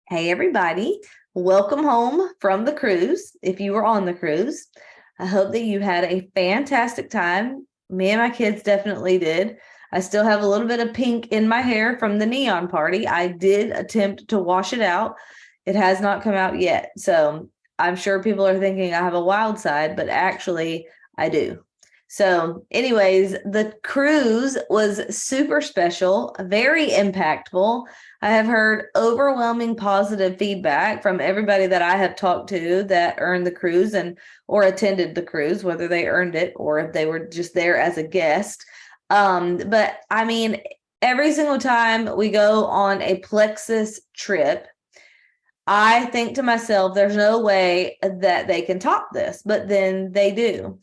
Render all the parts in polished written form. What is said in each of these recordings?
Hey, everybody. Welcome home from the cruise. If you were on the cruise, I hope that you had a fantastic time. Me and my kids definitely did. I still have a little bit of pink in my hair from the neon party. I did attempt to wash it out. It has not come out yet. So I'm sure people are thinking I have a wild side, but actually, I do. So, anyways, the cruise was super special, very impactful. I have heard overwhelming positive feedback from everybody that I have talked to that earned the cruise and or attended the cruise, whether they earned it or if they were just there as a guest. But I mean, every single time we go on a Plexus trip, I think to myself, there's no way that they can top this, but then they do.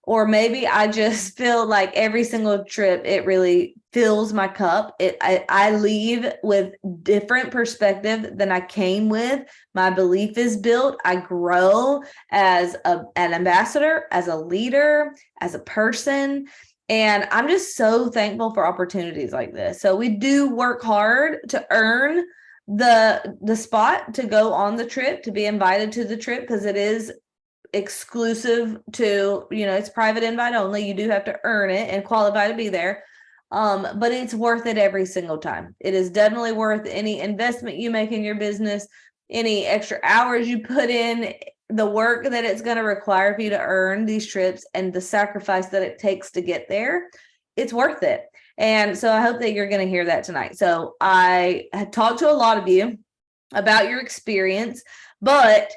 Or maybe I just feel like every single trip, it really fills my cup. I leave with different perspective than I came with. My belief is built. I grow as an ambassador, as a leader, as a person. And I'm just so thankful for opportunities like this. So we do work hard to earn the spot to go on the trip, to be invited to the trip, because it is exclusive to, it's private invite only. You do have to earn it and qualify to be there. But it's worth it every single time. It is definitely worth any investment you make in your business, any extra hours you put in, the work that it's going to require for you to earn these trips, and the sacrifice that it takes to get there. It's worth it. And so I hope that you're going to hear that tonight. So I had talked to a lot of you about your experience, but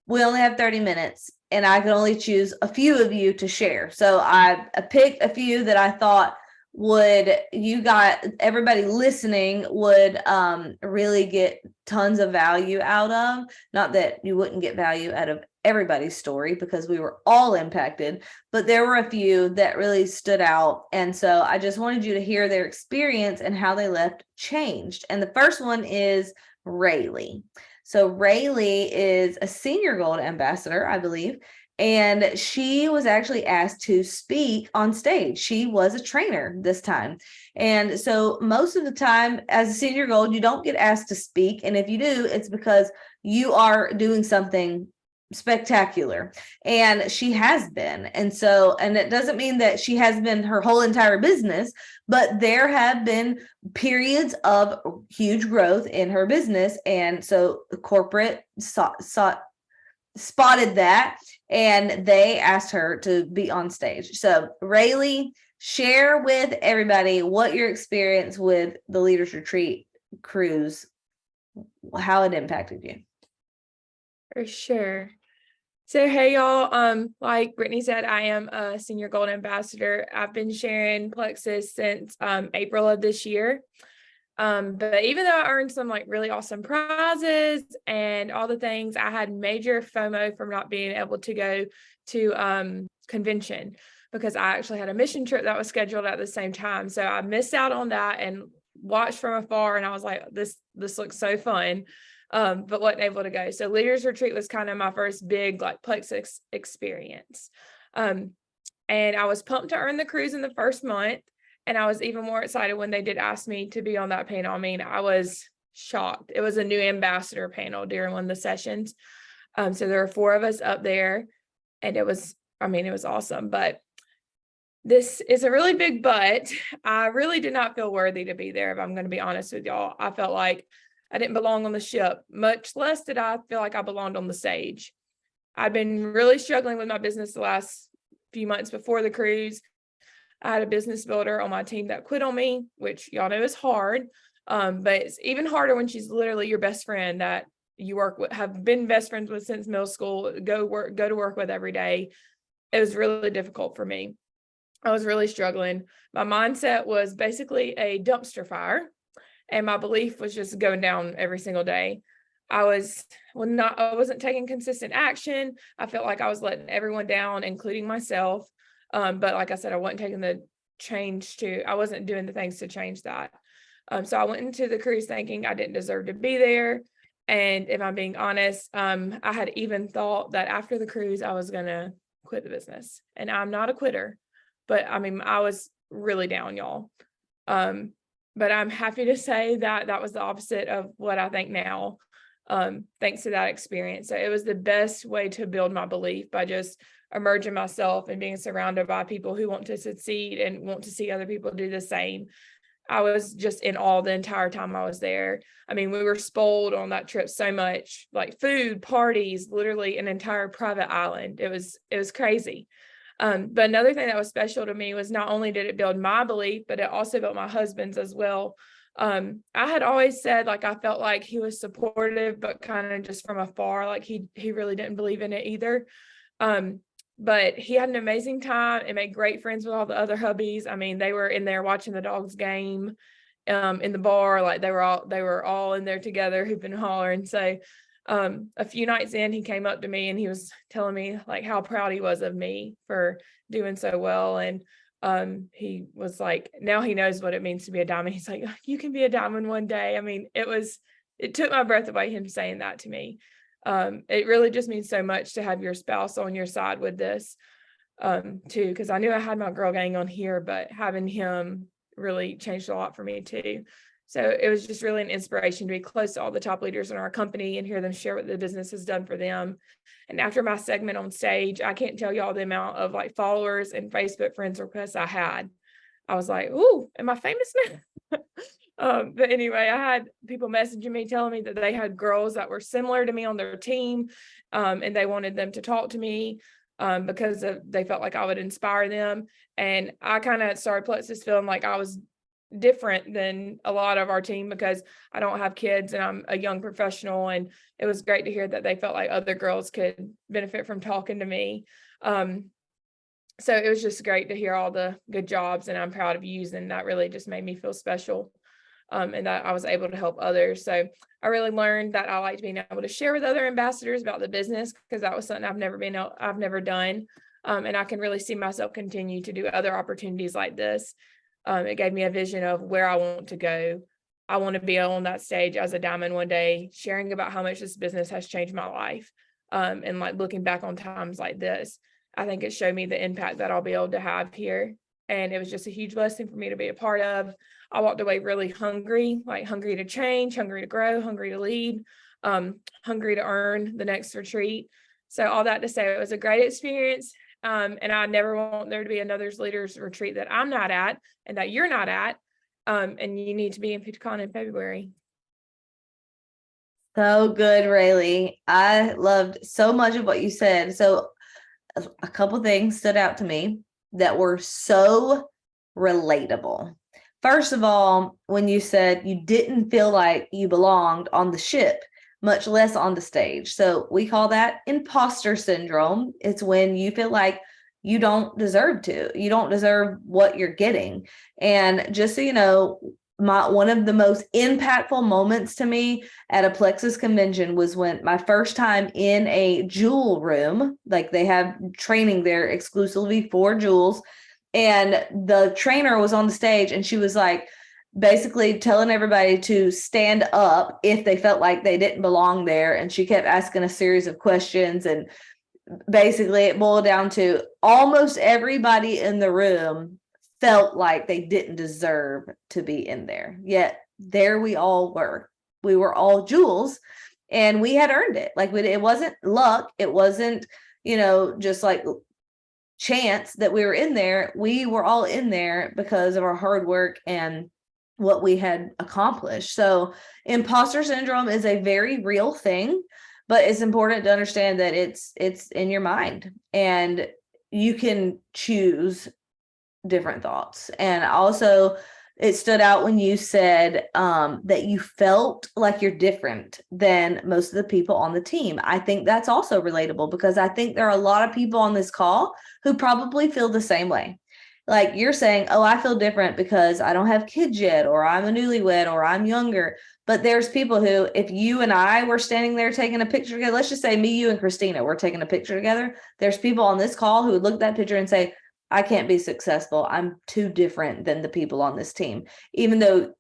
we only have 30 minutes and I can only choose a few of you to share. So I picked a few that I thought everybody listening would really get tons of value out of. Not that you wouldn't get value out of everybody's story, because we were all impacted, but there were a few that really stood out. And so I just wanted you to hear their experience and how they left changed. And the first one is Rayleigh. So Rayleigh is a senior gold ambassador, I believe, and she was actually asked to speak on stage. She was a trainer this time. And so most of the time as a senior gold, you don't get asked to speak. And if you do, it's because you are doing something spectacular, and she has been. And it doesn't mean that she has been her whole entire business, but there have been periods of huge growth in her business. And so corporate spotted that, and they asked her to be on stage. So Rayleigh, share with everybody what your experience with the Leaders Retreat cruise, how it impacted you. For sure. So, hey, y'all. Like Brittany said, I am a senior gold ambassador. I've been sharing Plexus since April of this year. But even though I earned some really awesome prizes and all the things, I had major FOMO from not being able to go to convention, because I actually had a mission trip that was scheduled at the same time. So I missed out on that and watched from afar, and I was like, this looks so fun. But wasn't able to go. So Leaders Retreat was kind of my first big Plexus experience. And I was pumped to earn the cruise in the first month. And I was even more excited when they did ask me to be on that panel. I mean, I was shocked. It was a new ambassador panel during one of the sessions. So there were 4 of us up there, and it was awesome. But this is a really big but. I really did not feel worthy to be there, if I'm going to be honest with y'all. I felt like I didn't belong on the ship, much less did I feel like I belonged on the stage. I'd been really struggling with my business the last few months before the cruise. I had a business builder on my team that quit on me, which y'all know is hard. But it's even harder when she's literally your best friend that you work with, have been best friends with since middle school, go to work with every day. It was really difficult for me. I was really struggling. My mindset was basically a dumpster fire, and my belief was just going down every single day. I wasn't taking consistent action. I felt like I was letting everyone down, including myself. But like I said, I wasn't doing the things to change that. So I went into the cruise thinking I didn't deserve to be there. And if I'm being honest, I had even thought that after the cruise, I was going to quit the business. And I'm not a quitter, but I was really down, y'all. But I'm happy to say that that was the opposite of what I think now. thanks to that experience. So it was the best way to build my belief, by just immersing myself and being surrounded by people who want to succeed and want to see other people do the same. I was just in awe the entire time I was there. I mean, we were spoiled on that trip so much, like food, parties, literally an entire private island. It was crazy. But another thing that was special to me was not only did it build my belief, but it also built my husband's as well. I had always said, like, I felt like he was supportive, but kind of just from afar, like he really didn't believe in it either. But he had an amazing time and made great friends with all the other hubbies. I mean, they were in there watching the Dogs game, in the bar, like they were all in there together, hooping and hollering. So a few nights in, he came up to me and he was telling me like how proud he was of me for doing so well. And he was like, now he knows what it means to be a diamond. He's like, you can be a diamond one day. I mean, it took my breath away, him saying that to me. It really just means so much to have your spouse on your side with this, too, because I knew I had my girl gang on here, but having him really changed a lot for me too. So it was just really an inspiration to be close to all the top leaders in our company and hear them share what the business has done for them. And after my segment on stage, I can't tell y'all the amount of like followers and Facebook friends requests I had. I was like, ooh, am I famous now? But anyway, I had people messaging me telling me that they had girls that were similar to me on their team, and they wanted them to talk to me because they felt like I would inspire them. And I kind of started Plexus feeling like I was different than a lot of our team because I don't have kids and I'm a young professional. And it was great to hear that they felt like other girls could benefit from talking to me. So it was just great to hear all the good jobs, and I'm proud of you, and that really just made me feel special. And that I was able to help others. So I really learned that I liked being able to share with other ambassadors about the business, because that was something I've never done. And I can really see myself continue to do other opportunities like this. It gave me a vision of where I want to go. I want to be on that stage as a diamond one day, sharing about how much this business has changed my life. And like looking back on times like this, I think it showed me the impact that I'll be able to have here. And it was just a huge blessing for me to be a part of. I walked away really hungry, like hungry to change, hungry to grow, hungry to lead, hungry to earn the next retreat. So all that to say, it was a great experience. And I never want there to be another leaders retreat that I'm not at and that you're not at. And you need to be in PeachCon in February. So good, Rayleigh. I loved so much of what you said. So a couple things stood out to me that were so relatable. First of all, when you said you didn't feel like you belonged on the ship, much less on the stage. So we call that imposter syndrome. It's when you feel like you don't deserve to. You don't deserve what you're getting. And just so you know, one of the most impactful moments to me at a Plexus convention was when my first time in a jewel room, like they have training there exclusively for jewels. And the trainer was on the stage and she was like basically telling everybody to stand up if they felt like they didn't belong there. And she kept asking a series of questions. And basically it boiled down to almost everybody in the room felt like they didn't deserve to be in there. Yet there we all were. We were all jewels and we had earned it. Like it wasn't luck. It wasn't, just like chance that we were in there. We were all in there because of our hard work and what we had accomplished. So imposter syndrome is a very real thing, but it's important to understand that it's in your mind and you can choose different thoughts. And also it stood out when you said that you felt like you're different than most of the people on the team. I think that's also relatable because I think there are a lot of people on this call who probably feel the same way. Like you're saying, oh, I feel different because I don't have kids yet, or I'm a newlywed, or I'm younger. But there's people who, if you and I were standing there taking a picture together, let's just say me, you, and Christina, we're taking a picture together. There's people on this call who would look at that picture and say, I can't be successful. I'm too different than the people on this team, even though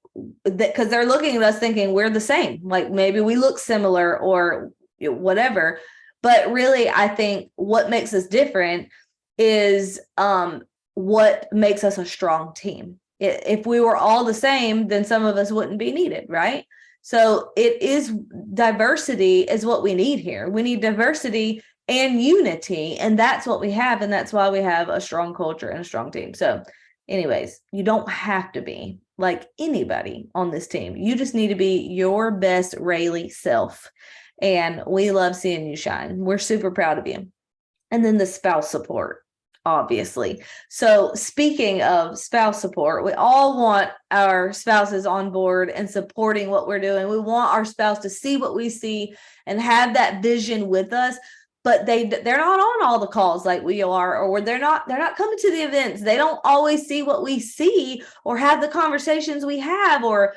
because they're looking at us thinking we're the same, like maybe we look similar or whatever. But really, I think what makes us different is what makes us a strong team. If we were all the same, then some of us wouldn't be needed, right? So it is, diversity is what we need here. We need diversity and unity, and that's what we have, and that's why we have a strong culture and a strong team. So anyways, you don't have to be like anybody on this team. You just need to be your best Rayleigh self, and we love seeing you shine. We're super proud of you. And then the spouse support, obviously. So speaking of spouse support, we all want our spouses on board and supporting what we're doing. We want our spouse to see what we see and have that vision with us, but they're not on all the calls like we are, or they're not coming to the events. They don't always see what we see or have the conversations we have, or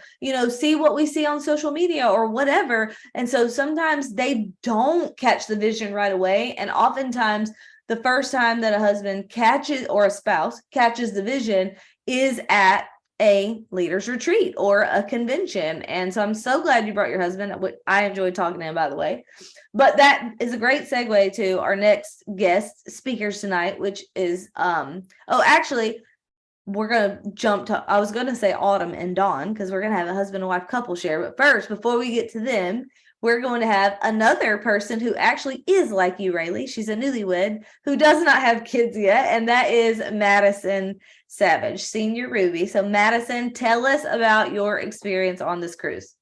see what we see on social media or whatever. And so sometimes they don't catch the vision right away, and oftentimes the first time that a husband catches, or a spouse catches, the vision is at a leaders retreat or a convention. And so I'm so glad you brought your husband. I enjoyed talking to him, by the way. But that is a great segue to our next guest speakers tonight, which is actually, we're gonna jump to, I was gonna say Autumn and Dawn, because we're gonna have a husband and wife couple share. But first, before we get to them, we're going to have another person who actually is like you, Rayleigh. She's a newlywed who does not have kids yet, and that is Madison Savage, Senior Ruby. So Madison, tell us about your experience on this cruise.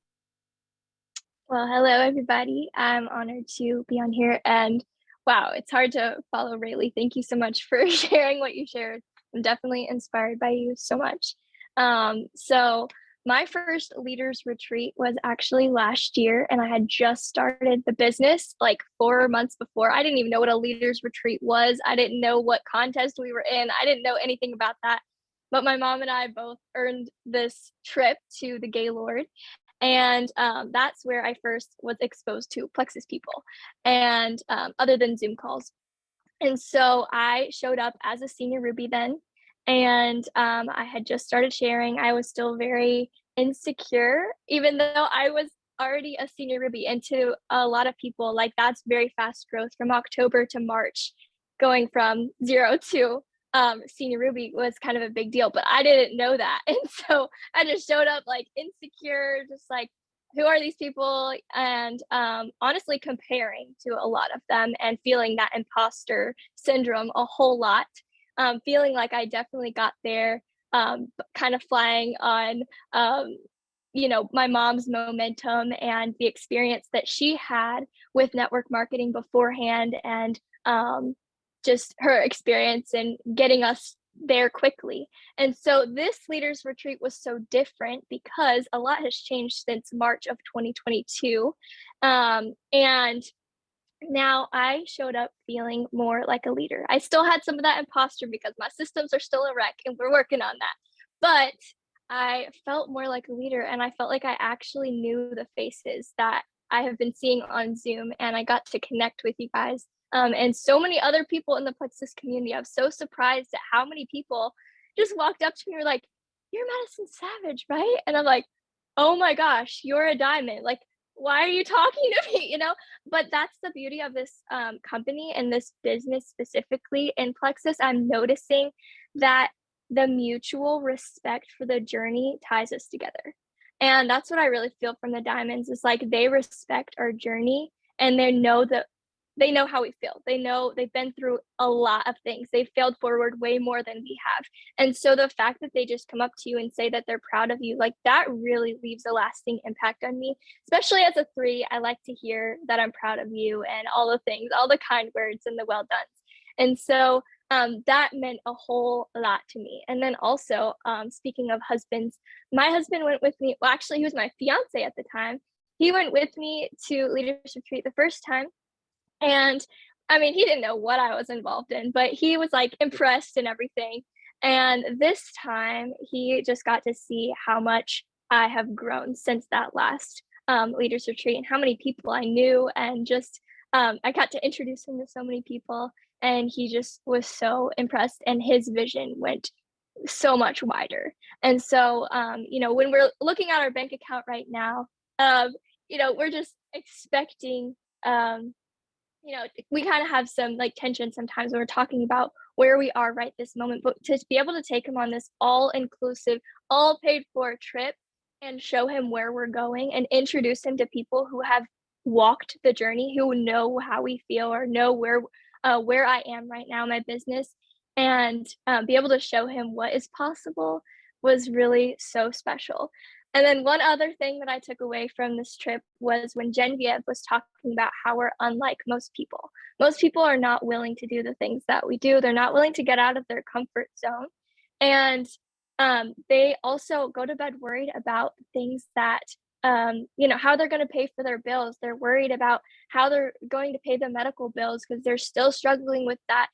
Well, hello, everybody. I'm honored to be on here, and wow, it's hard to follow Rayleigh. Thank you so much for sharing what you shared. I'm definitely inspired by you so much. So my first leaders retreat was actually last year, and I had just started the business like 4 months before. I didn't even know what a leaders retreat was. I didn't know what contest we were in. I didn't know anything about that. But my mom and I both earned this trip to the Gaylord. And that's where I first was exposed to Plexus people, and other than Zoom calls. And so I showed up as a senior Ruby then, and I had just started sharing. I was still very insecure, even though I was already a senior Ruby. And to a lot of people, like, that's very fast growth from October to March, going from 0 to senior Ruby was kind of a big deal, but I didn't know that. And so I just showed up like insecure, just like, who are these people? And honestly comparing to a lot of them and feeling that imposter syndrome a whole lot, feeling like I definitely got there, kind of flying on my mom's momentum and the experience that she had with network marketing beforehand, and just her experience in getting us there quickly. And so this leaders retreat was so different because a lot has changed since March of 2022. And now I showed up feeling more like a leader. I still had some of that imposter because my systems are still a wreck and we're working on that. But I felt more like a leader, and I felt like I actually knew the faces that I have been seeing on Zoom, and I got to connect with you guys. And so many other people in the Plexus community. I'm so surprised at how many people just walked up to me and were like, "You're Madison Savage, right?" And I'm like, "Oh my gosh, you're a diamond. Like, why are you talking to me?" But that's the beauty of this company and this business specifically in Plexus. I'm noticing that the mutual respect for the journey ties us together. And that's what I really feel from the diamonds, is like they respect our journey, and they know how we feel. They know they've been through a lot of things. They've failed forward way more than we have. And so the fact that they just come up to you and say that they're proud of you, like, that really leaves a lasting impact on me. Especially as a 3, I like to hear that I'm proud of you and all the things, all the kind words and the well done. And so that meant a whole lot to me. And then also, speaking of husbands, my husband went with me. Well, actually, he was my fiance at the time. He went with me to Leaders Retreat the first time. And I mean, he didn't know what I was involved in, but he was like impressed and everything. And this time he just got to see how much I have grown since that last leaders retreat, and how many people I knew, and just I got to introduce him to so many people, and he just was so impressed, and his vision went so much wider. And so when we're looking at our bank account right now, we're just expecting we kind of have some like tension sometimes when we're talking about where we are right this moment, but to be able to take him on this all inclusive, all paid for trip and show him where we're going and introduce him to people who have walked the journey, who know how we feel or know where I am right now in my business, and be able to show him what is possible was really so special. And then one other thing that I took away from this trip was when Genevieve was talking about how we're unlike most people. Most people are not willing to do the things that we do. They're not willing to get out of their comfort zone. And they also go to bed worried about things that, how they're going to pay for their bills. They're worried about how they're going to pay the medical bills because they're still struggling with that,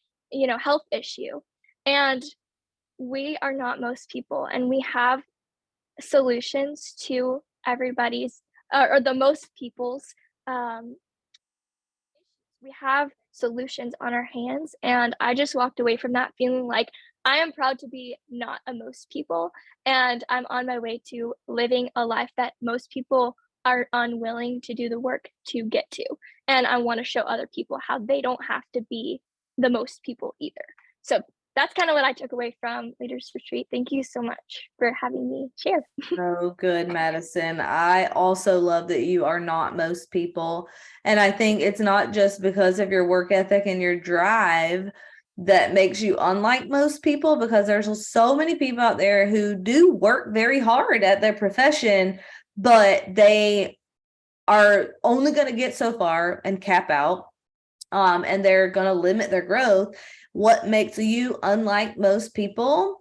health issue. And we are not most people, and we have solutions to everybody's or the most people's we have solutions on our hands, and I just walked away from that feeling like I am proud to be not a most people, and I'm on my way to living a life that most people are unwilling to do the work to get to, and I want to show other people how they don't have to be the most people either. So that's kind of what I took away from Leaders Retreat. Thank you so much for having me share. So good, Madison. I also love that you are not most people. And I think it's not just because of your work ethic and your drive that makes you unlike most people, because there's so many people out there who do work very hard at their profession, but they are only going to get so far and cap out. And they're going to limit their growth. What makes you unlike most people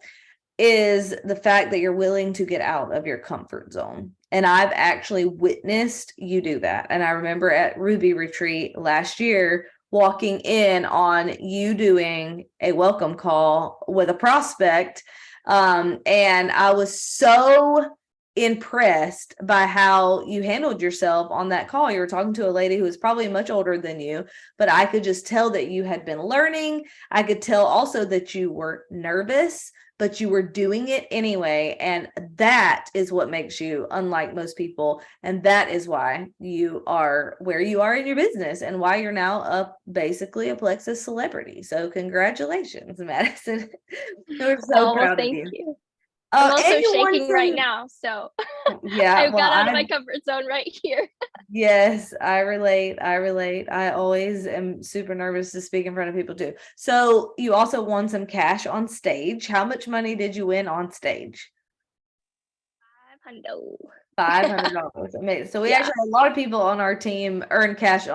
is the fact that you're willing to get out of your comfort zone. And I've actually witnessed you do that. And I remember at Ruby Retreat last year, walking in on you doing a welcome call with a prospect. And I was so impressed by how you handled yourself on that call. You were talking to a lady who was probably much older than you, but I could just tell that you had been learning. I could tell also that you were nervous, but you were doing it anyway. And that is what makes you unlike most people. And that is why you are where you are in your business and why you're now basically a Plexus celebrity. So congratulations, Madison. We're so proud of you. Thank you. I'm also shaking right now, so yeah, I've got out of my comfort zone right here. Yes, I relate. I always am super nervous to speak in front of people too. So you also won some cash on stage. How much money did you win on stage? $500. Amazing. So we actually had a lot of people on our team earn cash.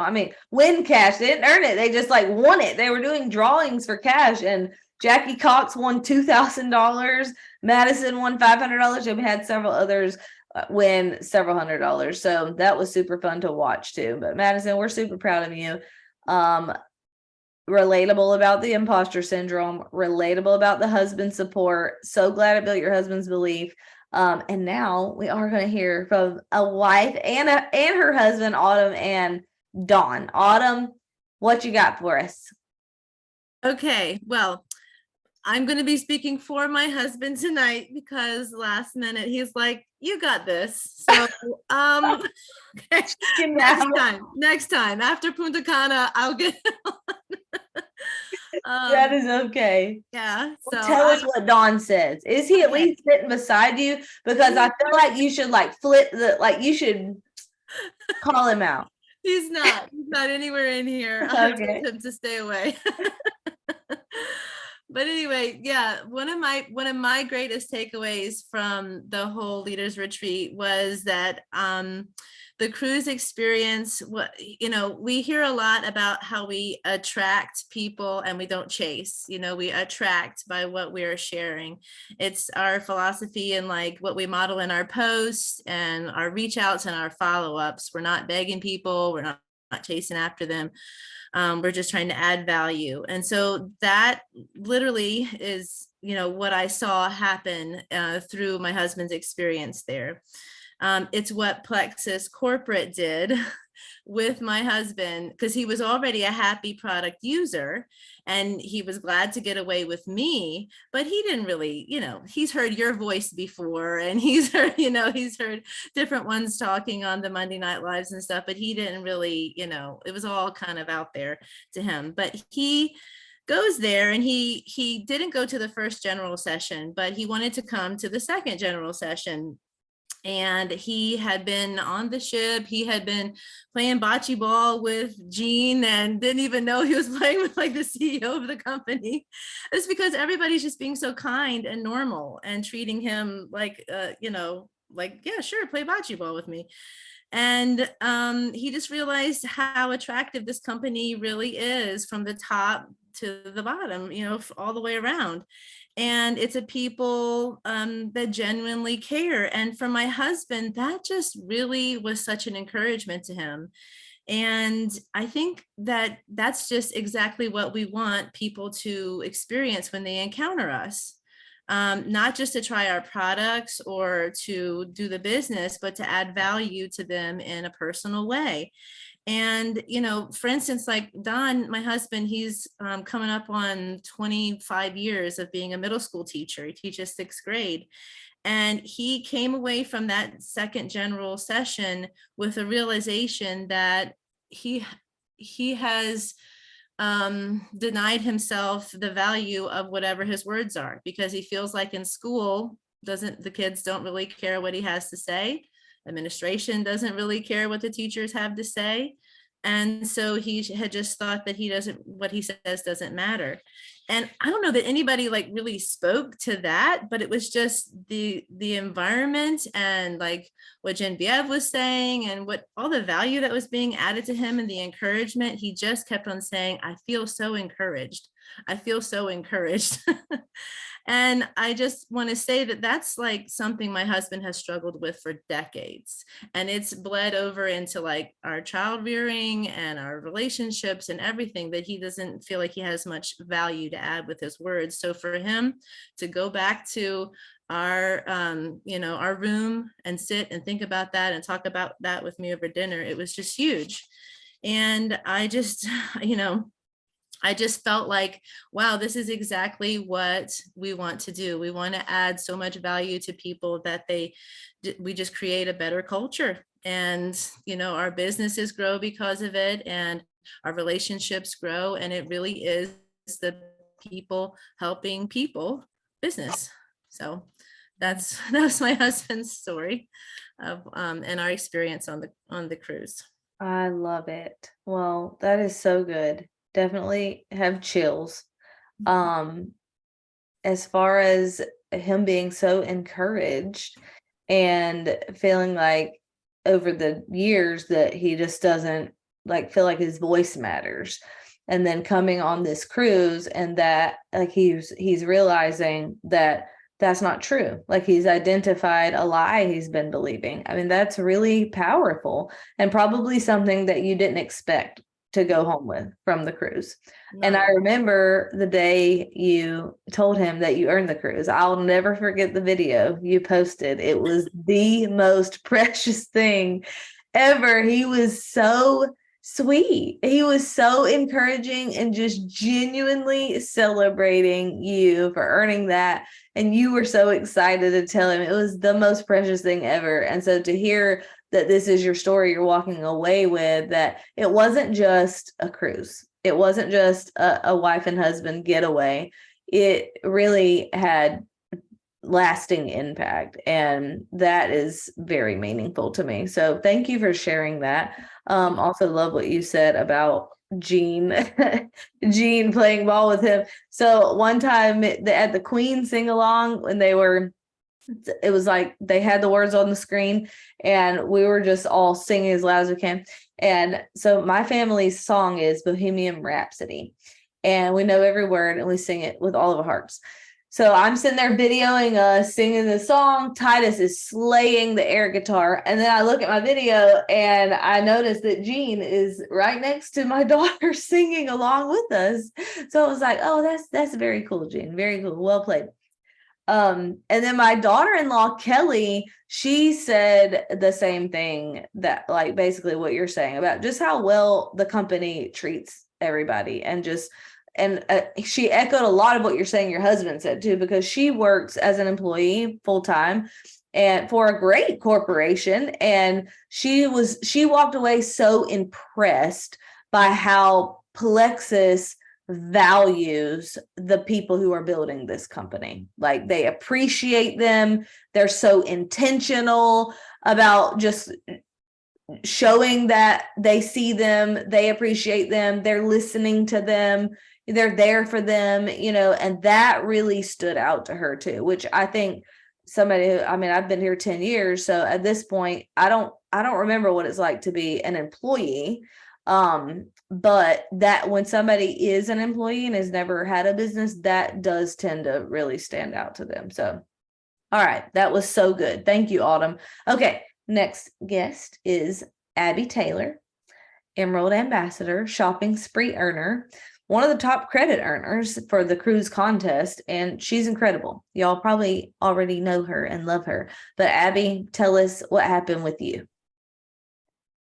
Win cash. They didn't earn it. They just won it. They were doing drawings for cash, and Jackie Cox won $2,000. Madison won $500, and we had several others win several $100s. So that was super fun to watch too. But Madison, we're super proud of you. Relatable about the imposter syndrome, relatable about the husband support. So glad it built your husband's belief. And now we are going to hear from a wife and her husband, Autumn and Dawn. Autumn, what you got for us? Okay, well, I'm going to be speaking for my husband tonight because last minute he's like, you got this. So next time after Punta Cana, I'll get that is okay. Yeah. So tell us what Dawn says. Is he at least sitting beside you? Because I feel like you should flip you should call him out. He's not anywhere in here. I'll tell him to stay away. But anyway, yeah, one of my greatest takeaways from the whole Leaders Retreat was that the cruise experience, we hear a lot about how we attract people and we don't chase, we attract by what we're sharing. It's our philosophy and what we model in our posts and our reach outs and our follow-ups. We're not begging people. We're not chasing after them. We're just trying to add value. And so that literally is, what I saw happen through my husband's experience there. It's what Plexus Corporate did with my husband, because he was already a happy product user and he was glad to get away with me, but he didn't really, he's heard your voice before and he's heard different ones talking on the Monday Night Lives and stuff, but he didn't really, it was all kind of out there to him. But he goes there and he didn't go to the first general session, but he wanted to come to the second general session. And he had been on the ship. He had been playing bocce ball with Gene and didn't even know he was playing with like the CEO of the company. It's because everybody's just being so kind and normal and treating him like, like, yeah, sure, play bocce ball with me. And he just realized how attractive this company really is from the top to the bottom, all the way around. And it's a people that genuinely care. And for my husband, that just really was such an encouragement to him. And I think that that's just exactly what we want people to experience when they encounter us. Not just to try our products or to do the business, but to add value to them in a personal way. And, for instance, like Don, my husband, he's coming up on 25 years of being a middle school teacher. He teaches 6th grade. And he came away from that second general session with a realization that he has denied himself the value of whatever his words are, because he feels like in school, the kids don't really care what he has to say. Administration doesn't really care what the teachers have to say. And so he had just thought that what he says doesn't matter. And I don't know that anybody like really spoke to that, but it was just the environment and like what Genevieve was saying and what all the value that was being added to him and the encouragement. He just kept on saying, I feel so encouraged. I feel so encouraged. And I just want to say that that's like something my husband has struggled with for decades. And it's bled over into like our child rearing and our relationships and everything, that he doesn't feel like he has much value to add with his words. So for him to go back to our our room and sit and think about that and talk about that with me over dinner, it was just huge. And I just I just felt like, wow, this is exactly what we want to do. We want to add so much value to people that we just create a better culture. And, our businesses grow because of it, and our relationships grow. And it really is the people helping people business. So that was my husband's story of and our experience on the cruise. I love it. Well, that is so good. Definitely have chills. As far as him being so encouraged and feeling like over the years that he just doesn't like feel like his voice matters. And then coming on this cruise and that like he's realizing that that's not true. Like he's identified a lie he's been believing. I mean, that's really powerful and probably something that you didn't expect to go home with from the cruise. No. And I remember the day you told him that you earned the cruise. I'll never forget the video you posted. It was the most precious thing ever. He was so sweet. He was so encouraging and just genuinely celebrating you for earning that. And you were so excited to tell him. It was the most precious thing ever. And so to hear that this is your story you're walking away with, that it wasn't just a cruise. It wasn't just a wife and husband getaway. It really had lasting impact. And that is very meaningful to me. So thank you for sharing that. Also love what you said about Gene playing ball with him. So one time at the Queen sing along when it was like they had the words on the screen and we were just all singing as loud as we can. And so my family's song is Bohemian Rhapsody and we know every word and we sing it with all of our hearts. So I'm sitting there videoing us singing the song. Titus is slaying the air guitar. And then I look at my video and I notice that Gene is right next to my daughter singing along with us. So I was like, oh, that's very cool, Gene. Very cool. Well played. And then my daughter-in-law, Kelly, she said the same thing, that like basically what you're saying about just how well the company treats everybody and she echoed a lot of what you're saying your husband said too, because she works as an employee full-time and for a great corporation. And she walked away so impressed by how Plexus values the people who are building this company. Like, they appreciate them. They're so intentional about just showing that they see them, they appreciate them, they're listening to them, they're there for them, and that really stood out to her too, which I think somebody who, I mean, I've been here 10 years. So at this point, I don't remember what it's like to be an employee. But that when somebody is an employee and has never had a business, that does tend to really stand out to them. So, all right, that was so good. Thank you, Autumn. Okay, next guest is Abby Taylor, Emerald Ambassador, Shopping Spree earner, one of the top credit earners for the cruise contest, and she's incredible. Y'all probably already know her and love her. But Abby, tell us what happened with you.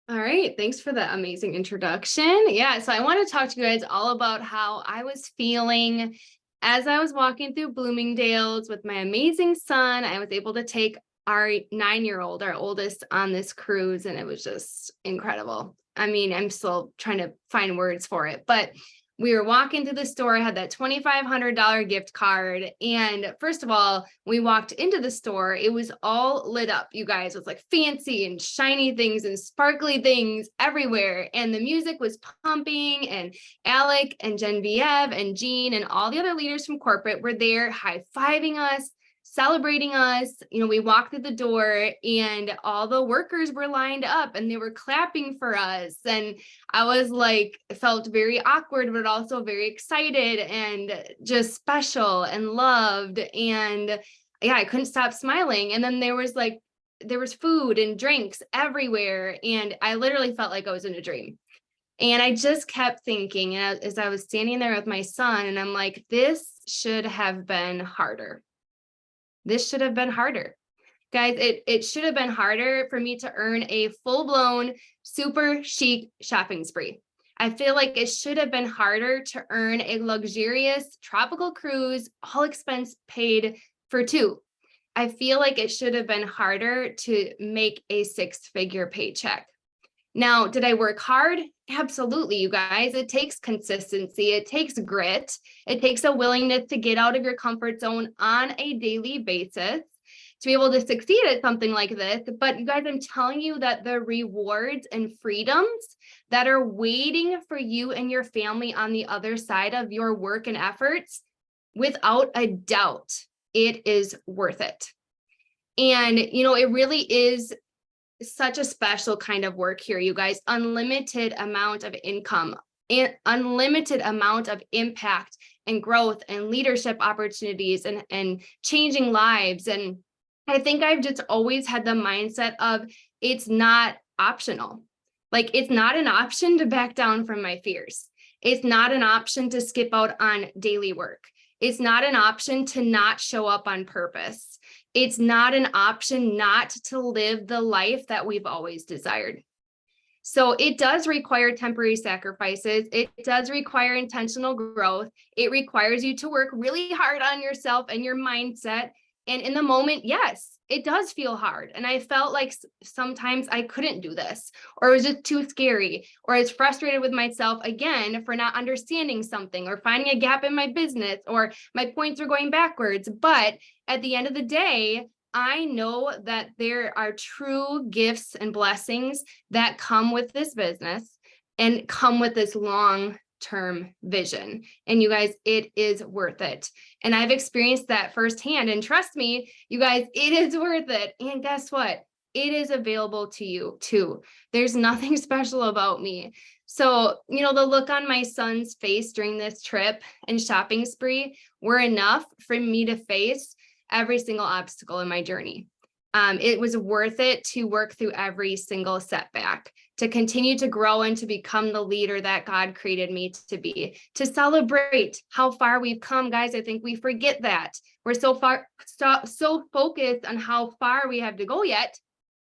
All right, thanks for that amazing introduction. Yeah, so I want to talk to you guys all about how I was feeling as I was walking through Bloomingdale's with my amazing son. I was able to take our 9-year-old, our oldest, on this cruise, and it was just incredible. I mean, I'm still trying to find words for it, but we were walking to the store. I had that $2,500 gift card. And first of all, we walked into the store. It was all lit up, you guys, with like fancy and shiny things and sparkly things everywhere. And the music was pumping, and Alec and Genevieve and Jean and all the other leaders from corporate were there high-fiving us, celebrating us. We walked through the door and all the workers were lined up and they were clapping for us. And I was like, felt very awkward, but also very excited and just special and loved. And yeah, I couldn't stop smiling. And then there was food and drinks everywhere. And I literally felt like I was in a dream. And I just kept thinking, and as I was standing there with my son, and I'm like, this should have been harder. This should have been harder. Guys, it should have been harder for me to earn a full-blown super chic shopping spree. I feel like it should have been harder to earn a luxurious tropical cruise, all expense paid for 2. I feel like it should have been harder to make a 6-figure paycheck. Now, did I work hard? Absolutely, you guys. It takes consistency. It takes grit. It takes a willingness to get out of your comfort zone on a daily basis to be able to succeed at something like this. But you guys, I'm telling you that the rewards and freedoms that are waiting for you and your family on the other side of your work and efforts, without a doubt, it is worth it. And, it really is such a special kind of work here, you guys. Unlimited amount of income, unlimited amount of impact and growth and leadership opportunities and changing lives. And I think I've just always had the mindset of it's not optional. Like, it's not an option to back down from my fears. It's not an option to skip out on daily work. It's not an option to not show up on purpose. It's not an option not to live the life that we've always desired. So it does require temporary sacrifices. It does require intentional growth. It requires you to work really hard on yourself and your mindset. And in the moment, yes, it does feel hard. And I felt like sometimes I couldn't do this, or it was just too scary, or I was frustrated with myself again for not understanding something, or finding a gap in my business, or my points were going backwards. But at the end of the day, I know that there are true gifts and blessings that come with this business and come with this long-term vision. And you guys, it is worth it. And I've experienced that firsthand. And trust me, you guys, it is worth it. And guess what? It is available to you too. There's nothing special about me. So, the look on my son's face during this trip and shopping spree were enough for me to face every single obstacle in my journey. It was worth it to work through every single setback, to continue to grow and to become the leader that God created me to be, to celebrate how far we've come. Guys, I think we forget that. We're so focused on how far we have to go yet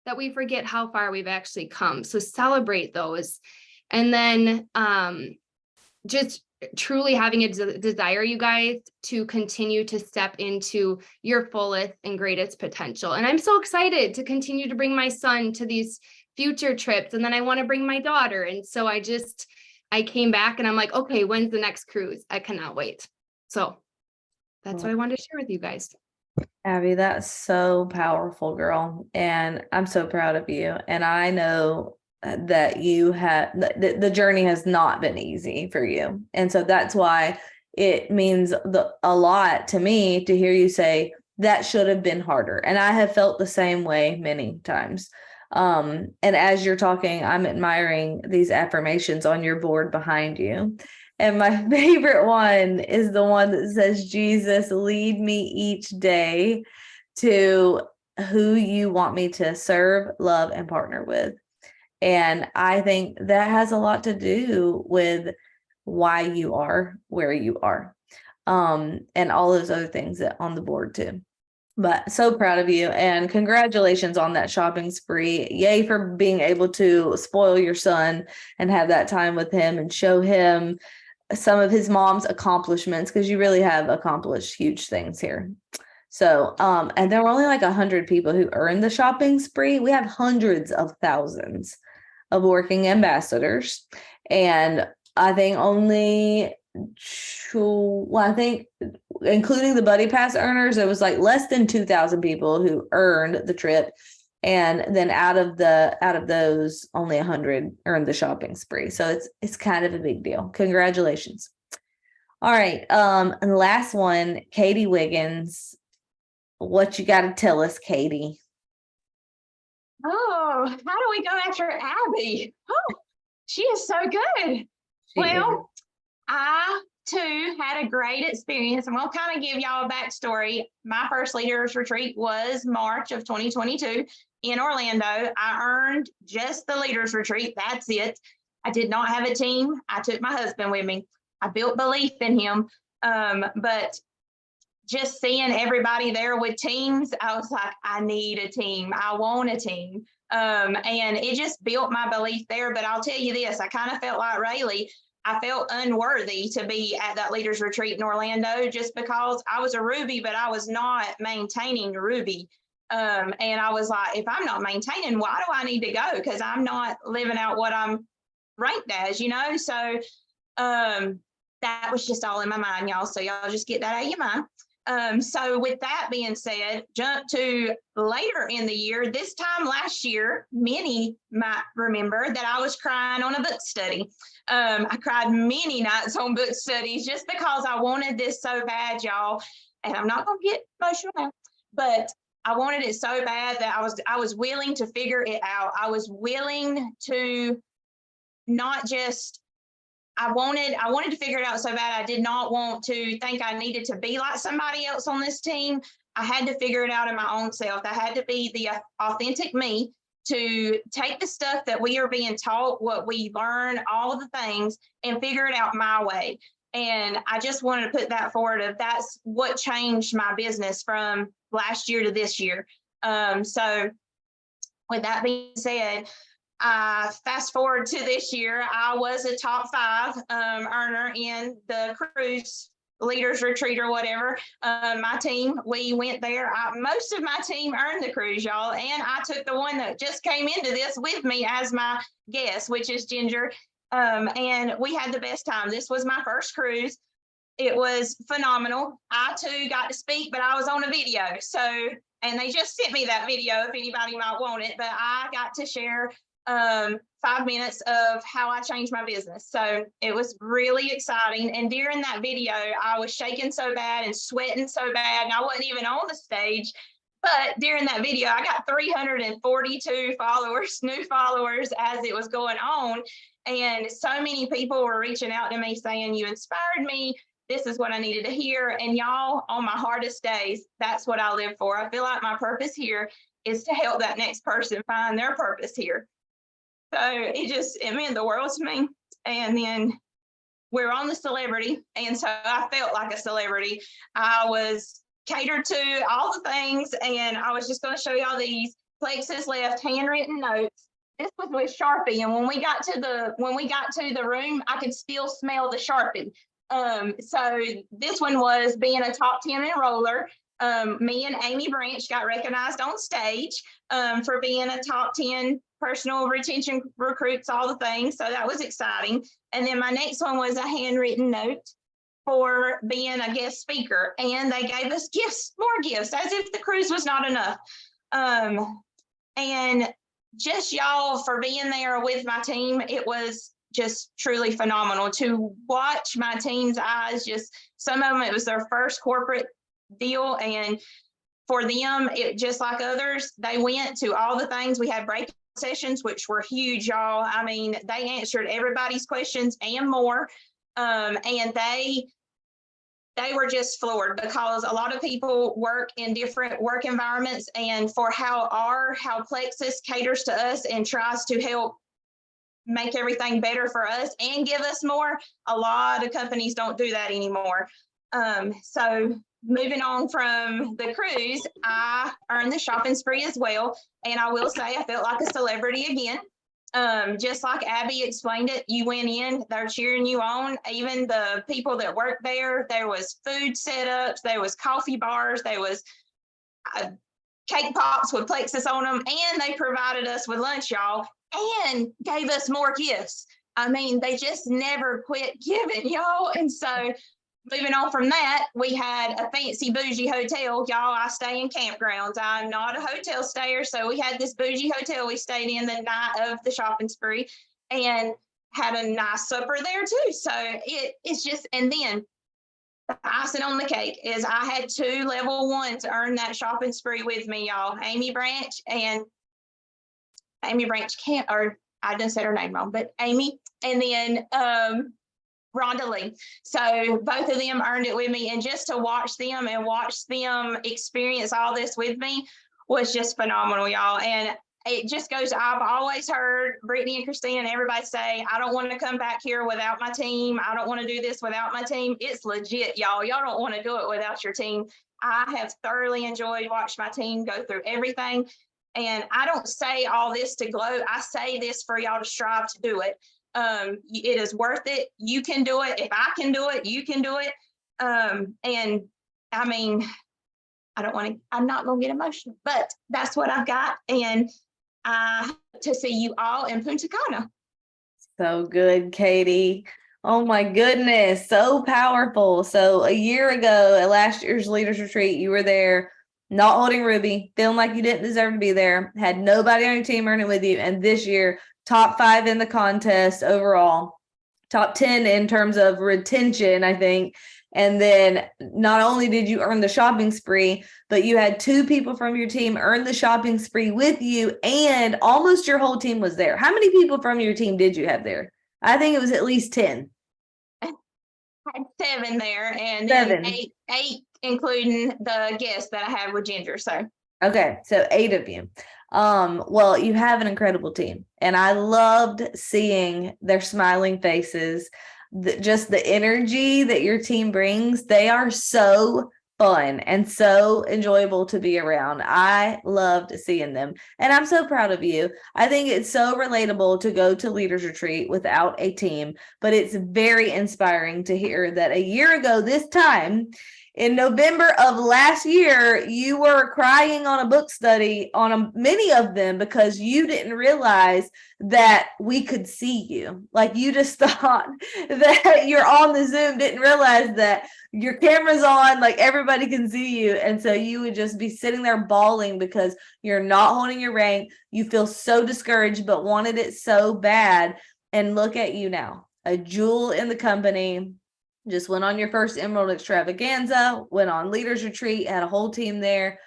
that we forget how far we've actually come. So celebrate those. And then just truly having a desire, you guys, to continue to step into your fullest and greatest potential. And I'm so excited to continue to bring my son to these future trips. And then I want to bring my daughter. And so I just I came back and I'm like, okay, when's the next cruise? I cannot wait. So that's what I wanted to share with you guys. Abby, that's so powerful, girl. And I'm so proud of you. And I know that you have the journey has not been easy for you. And so that's why it means a lot to me to hear you say that should have been harder. And I have felt the same way many times. And as you're talking, I'm admiring these affirmations on your board behind you. And my favorite one is the one that says, Jesus, lead me each day to who you want me to serve, love, and partner with. And I think that has a lot to do with why you are where you are. And all those other things that on the board too. But so proud of you and congratulations on that shopping spree. Yay for being able to spoil your son and have that time with him and show him some of his mom's accomplishments, because you really have accomplished huge things here. So, and there were only like 100 people who earned the shopping spree. We have hundreds of thousands of working ambassadors. And I think including the Buddy Pass earners, it was like less than 2,000 people who earned the trip. And then out of those, only 100 earned the shopping spree. So it's kind of a big deal. Congratulations. All right. And last one, Katie Wiggins. What you got to tell us, Katie? Oh, how do we go after Abby? Oh, she is so good. Well, I too had a great experience, and we'll kind of give y'all a backstory. My first leaders retreat was March of 2022 in Orlando. I earned just the leaders retreat. That's it. I did not have a team. I took my husband with me. I built belief in him. But just seeing everybody there with teams, I was like, I need a team. I want a team. And it just built my belief there. But I'll tell you this, I kind of felt like Rayleigh. I felt unworthy to be at that leaders retreat in Orlando just because I was a Ruby, but I was not maintaining Ruby. And I was like, if I'm not maintaining, why do I need to go? Because I'm not living out what I'm ranked as, you know? So that was just all in my mind, y'all. So y'all just get that out of your mind. So with that being said, jump to later in the year. This time last year, many might remember that I was crying on a book study. I cried many nights on book studies just because I wanted this so bad, y'all. And I'm not going to get emotional now, but I wanted it so bad that I was willing to figure it out. I was willing to not just I wanted to figure it out so bad. I did not want to think I needed to be like somebody else on this team. I had to figure it out in my own self. I had to be the authentic me, to take the stuff that we are being taught, what we learn, all of the things, and figure it out my way. And I just wanted to put that forward of that's what changed my business from last year to this year. So with that being said, fast forward to this year, I was a top 5 earner in the cruise leaders retreat or whatever. My team, we went there. Most of my team earned the cruise, y'all. And I took the one that just came into this with me as my guest, which is Ginger. And we had the best time. This was my first cruise. It was phenomenal. I too got to speak, but I was on a video. So, and they just sent me that video if anybody might want it, but I got to share 5 minutes of how I changed my business. So it was really exciting. And during that video, I was shaking so bad and sweating so bad, and I wasn't even on the stage. But during that video, I got 342 followers, new followers as it was going on. And so many people were reaching out to me saying, you inspired me. This is what I needed to hear. And y'all, on my hardest days, that's what I live for. I feel like my purpose here is to help that next person find their purpose here. So it meant the world to me. And then we're on the celebrity. And so I felt like a celebrity. I was catered to all the things. And I was just going to show y'all these Plexus left handwritten notes. This was with Sharpie. And when we got to the room, I could still smell the Sharpie. So this one was being a top 10 enroller. Me and Amy Branch got recognized on stage for being a top 10 personal retention recruits, all the things. So that was exciting. And then my next one was a handwritten note for being a guest speaker. And they gave us gifts, more gifts, as if the cruise was not enough. And just y'all for being there with my team, it was just truly phenomenal to watch my team's eyes. Just some of them, it was their first corporate deal. And for them, it just like others, they went to all the things. We had breakout sessions, which were huge, y'all. I mean, they answered everybody's questions and more. And they were just floored because a lot of people work in different work environments, and for how Plexus caters to us and tries to help make everything better for us and give us more, a lot of companies don't do that anymore. So moving on from the cruise, I earned the shopping spree as well. And I will say I felt like a celebrity again. Just like Abby explained it, you went in, they're cheering you on. Even the people that worked there was food setups, there was coffee bars, there was cake pops with Plexus on them, and they provided us with lunch, y'all, and gave us more gifts. I mean, they just never quit giving, y'all. And so moving on from that, we had a fancy bougie hotel. Y'all, I stay in campgrounds. I'm not a hotel stayer. So we had this bougie hotel we stayed in the night of the shopping spree and had a nice supper there too. So it's just, and then the icing on the cake is I had 2 level 1s earn that shopping spree with me, y'all. Amy Branch can't, or I didn't say her name wrong, but Amy, and then Rhonda Lee. So both of them earned it with me, and just to watch them experience all this with me was just phenomenal, y'all. And it just goes, I've always heard Brittany and Christina and everybody say, I don't want to come back here without my team. I don't want to do this without my team. It's legit, y'all. Y'all don't want to do it without your team. I have thoroughly enjoyed watching my team go through everything. And I don't say all this to gloat. I say this for y'all to strive to do it. It is worth it. You can do it. If I can do it, you can do it. And I mean, I'm not going to get emotional, but that's what I've got. And to see you all in Punta Cana. So good, Katie. Oh my goodness, so powerful. So a year ago at last year's Leaders Retreat, you were there, not holding Ruby, feeling like you didn't deserve to be there, had nobody on your team earning with you. And this year, top 5 in the contest overall, top 10 in terms of retention, I think. And then not only did you earn the shopping spree, but you had 2 people from your team earn the shopping spree with you, and almost your whole team was there. How many people from your team did you have there? I think it was at least 10. I had 7 there, and 7. then 8 including the guests that I had with Ginger. So okay, so 8 of you. Well, you have an incredible team, and I loved seeing their smiling faces. Just the energy that your team brings. They are so fun and so enjoyable to be around. I loved seeing them, and I'm so proud of you. I think it's so relatable to go to Leaders Retreat without a team, but it's very inspiring to hear that a year ago this time, in November of last year, you were crying on a book study on many of them because you didn't realize that we could see you. Like, you just thought that you're on the Zoom, didn't realize that your camera's on, like everybody can see you. And so you would just be sitting there bawling because you're not holding your rank. You feel so discouraged, but wanted it so bad. And look at you now, a jewel in the company. Just went on your first Emerald Extravaganza, went on Leaders Retreat, had a whole team there,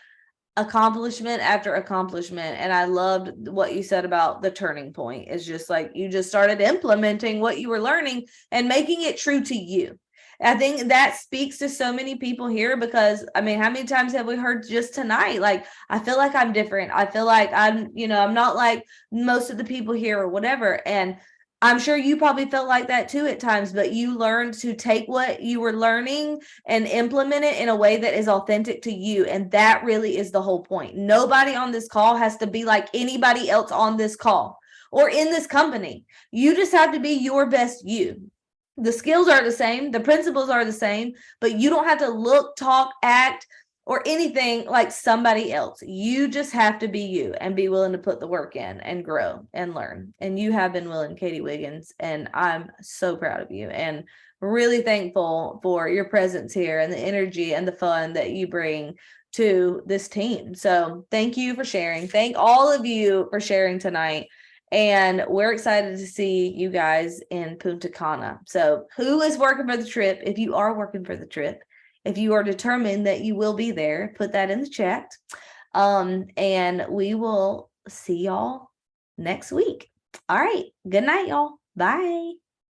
accomplishment after accomplishment. And I loved what you said about the turning point. It's just like you just started implementing what you were learning and making it true to you. I think that speaks to so many people here because, I mean, how many times have we heard just tonight? Like, I feel like I'm different. I feel like I'm not like most of the people here or whatever. And I'm sure you probably felt like that too at times, but you learned to take what you were learning and implement it in a way that is authentic to you. And that really is the whole point. Nobody on this call has to be like anybody else on this call or in this company. You just have to be your best you. The skills are the same. The principles are the same, but you don't have to look, talk, act, or anything like somebody else. You just have to be you and be willing to put the work in and grow and learn. And you have been willing, Katie Wiggins, and I'm so proud of you and really thankful for your presence here and the energy and the fun that you bring to this team. So thank you for sharing. Thank all of you for sharing tonight. And we're excited to see you guys in Punta Cana. So who is working for the trip? If you are working for the trip, if you are determined that you will be there, put that in the chat. And we will see y'all next week. All right. Good night, y'all. Bye.